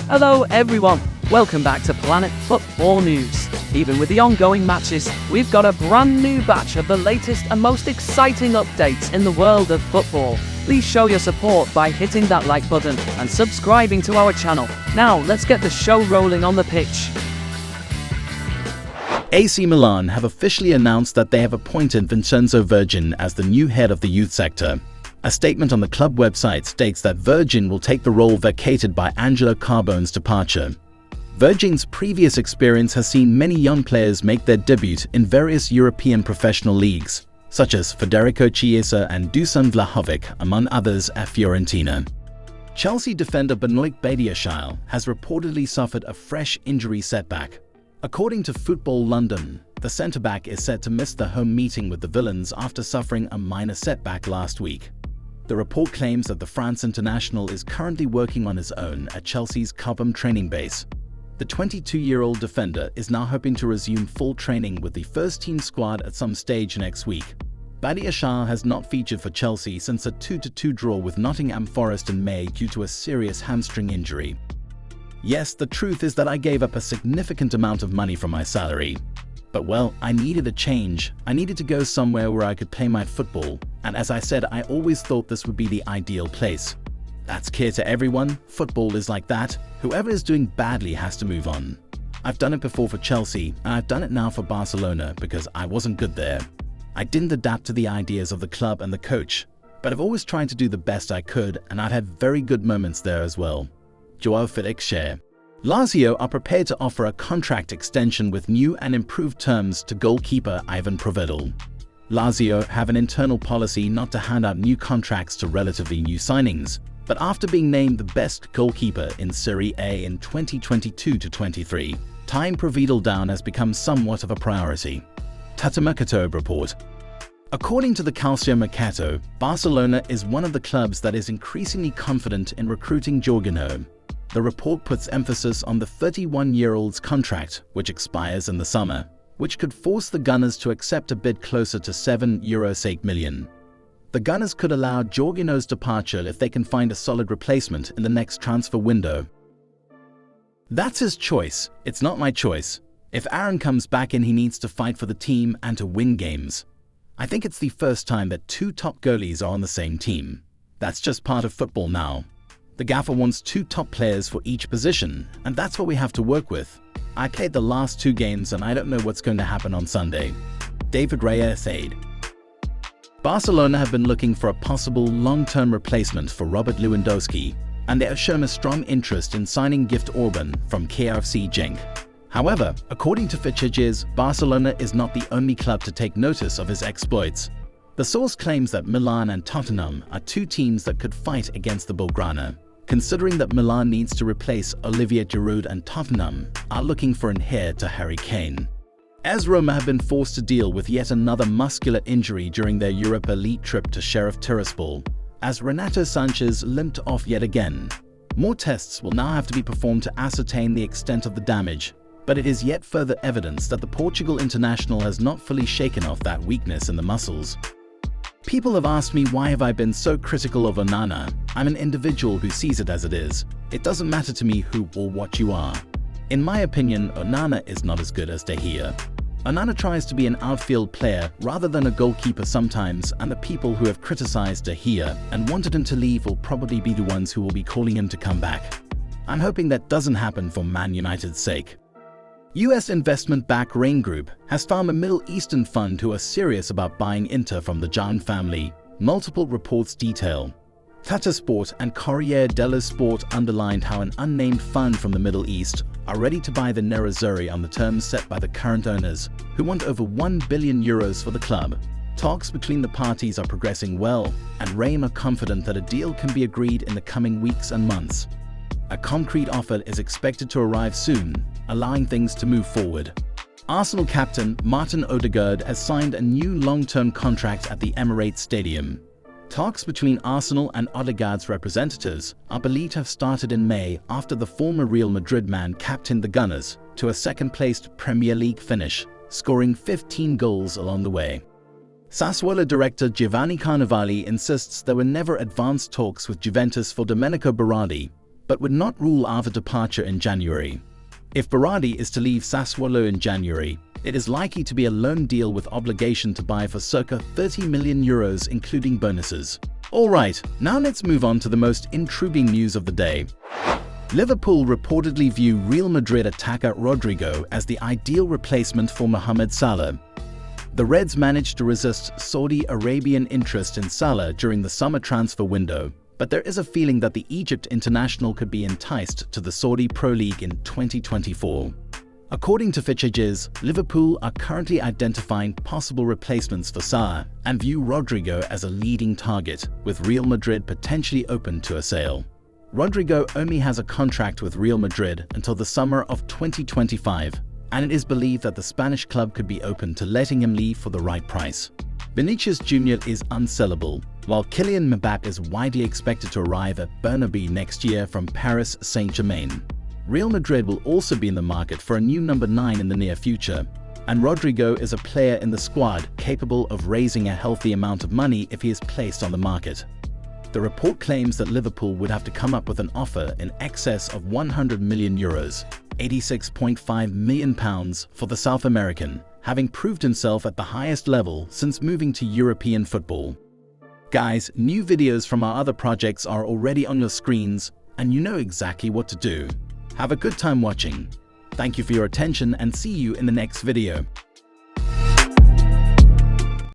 Hello everyone, welcome back to Planet Football News. Even with the ongoing matches, we've got a brand new batch of the latest and most exciting updates in the world of football. Please show your support by hitting that like button and subscribing to our channel. Now let's get the show rolling on the pitch. AC Milan have officially announced that they have appointed Vincenzo Virgin as the new head of the youth sector. A statement on the club website states that Virgin will take the role vacated by Angelo Carbone's departure. Virgin's previous experience has seen many young players make their debut in various European professional leagues, such as Federico Chiesa and Dusan Vlahovic, among others at Fiorentina. Chelsea defender Benoit Badiashile has reportedly suffered a fresh injury setback. According to Football London, the centre-back is set to miss the home meeting with the Villains after suffering a minor setback last week. The report claims that the France international is currently working on his own at Chelsea's Cobham training base. The 22-year-old defender is now hoping to resume full training with the first-team squad at some stage next week. Badiashile has not featured for Chelsea since a 2-2 draw with Nottingham Forest in May due to a serious hamstring injury. Yes, the truth is that I gave up a significant amount of money from my salary. But well, I needed a change. I needed to go somewhere where I could play my football. And as I said, I always thought this would be the ideal place. That's clear to everyone. Football is like that. Whoever is doing badly has to move on. I've done it before for Chelsea, and I've done it now for Barcelona because I wasn't good there. I didn't adapt to the ideas of the club and the coach, but I've always tried to do the best I could, and I've had very good moments there as well. Joao Felix share. Lazio are prepared to offer a contract extension with new and improved terms to goalkeeper Ivan Provedel. Lazio have an internal policy not to hand out new contracts to relatively new signings, but after being named the best goalkeeper in Serie A in 2022-23, tying Provedel down has become somewhat of a priority. Mercato report. According to the Calcio Mercato, Barcelona is one of the clubs that is increasingly confident in recruiting Jorginho. The report puts emphasis on the 31-year-old's contract, which expires in the summer, which could force the Gunners to accept a bid closer to €7 million. The Gunners could allow Jorginho's departure if they can find a solid replacement in the next transfer window. That's his choice. It's not my choice. If Aaron comes back in, he needs to fight for the team and to win games. I think it's the first time that two top goalies are on the same team. That's just part of football now. The gaffer wants two top players for each position, and that's what we have to work with. I played the last two games and I don't know what's going to happen on Sunday. David Raya said. Barcelona have been looking for a possible long-term replacement for Robert Lewandowski, and they have shown a strong interest in signing Gift Orban from KFC Genk. However, according to Fitchages, Barcelona is not the only club to take notice of his exploits. The source claims that Milan and Tottenham are two teams that could fight against the Blaugrana. Considering that Milan needs to replace Olivier Giroud and Tottenham are looking for an heir to Harry Kane. As Roma have been forced to deal with yet another muscular injury during their Europa League trip to Sheriff Tiraspol, as Renato Sanchez limped off yet again. More tests will now have to be performed to ascertain the extent of the damage, but it is yet further evidence that the Portugal international has not fully shaken off that weakness in the muscles. People have asked me why have I been so critical of Onana. I'm an individual who sees it as it is. It doesn't matter to me who or what you are. In my opinion, Onana is not as good as De Gea. Onana tries to be an outfield player rather than a goalkeeper sometimes, and the people who have criticized De Gea and wanted him to leave will probably be the ones who will be calling him to come back. I'm hoping that doesn't happen for Man United's sake. US investment-backed Rain Group has found a Middle Eastern fund who are serious about buying Inter from the Jan family, multiple reports detail. Tata Sport and Corriere dello Sport underlined how an unnamed fund from the Middle East are ready to buy the Nerazzurri on the terms set by the current owners, who want over €1 billion for the club. Talks between the parties are progressing well, and Rain are confident that a deal can be agreed in the coming weeks and months. A concrete offer is expected to arrive soon, allowing things to move forward. Arsenal captain Martin Odegaard has signed a new long-term contract at the Emirates Stadium. Talks between Arsenal and Odegaard's representatives are believed to have started in May after the former Real Madrid man captained the Gunners to a second-placed Premier League finish, scoring 15 goals along the way. Sassuolo director Giovanni Carnevali insists there were never advanced talks with Juventus for Domenico Berardi, but would not rule out a departure in January. If Berardi is to leave Sassuolo in January, it is likely to be a loan deal with obligation to buy for circa €30 million including bonuses. Alright, now let's move on to the most intriguing news of the day. Liverpool reportedly view Real Madrid attacker Rodrygo as the ideal replacement for Moh Salah. The Reds managed to resist Saudi Arabian interest in Salah during the summer transfer window, but there is a feeling that the Egypt international could be enticed to the Saudi Pro League in 2024. According to Fitchages, Liverpool are currently identifying possible replacements for Salah and view Rodrygo as a leading target, with Real Madrid potentially open to a sale. Rodrygo only has a contract with Real Madrid until the summer of 2025, and it is believed that the Spanish club could be open to letting him leave for the right price. Vinicius Jr. is unsellable, while Kylian Mbappe is widely expected to arrive at Bernabeu next year from Paris Saint-Germain. Real Madrid will also be in the market for a new number 9 in the near future, and Rodrygo is a player in the squad capable of raising a healthy amount of money if he is placed on the market. The report claims that Liverpool would have to come up with an offer in excess of €100 million, £86.5 million for the South American, having proved himself at the highest level since moving to European football. Guys, new videos from our other projects are already on your screens, and you know exactly what to do. Have a good time watching. Thank you for your attention and see you in the next video.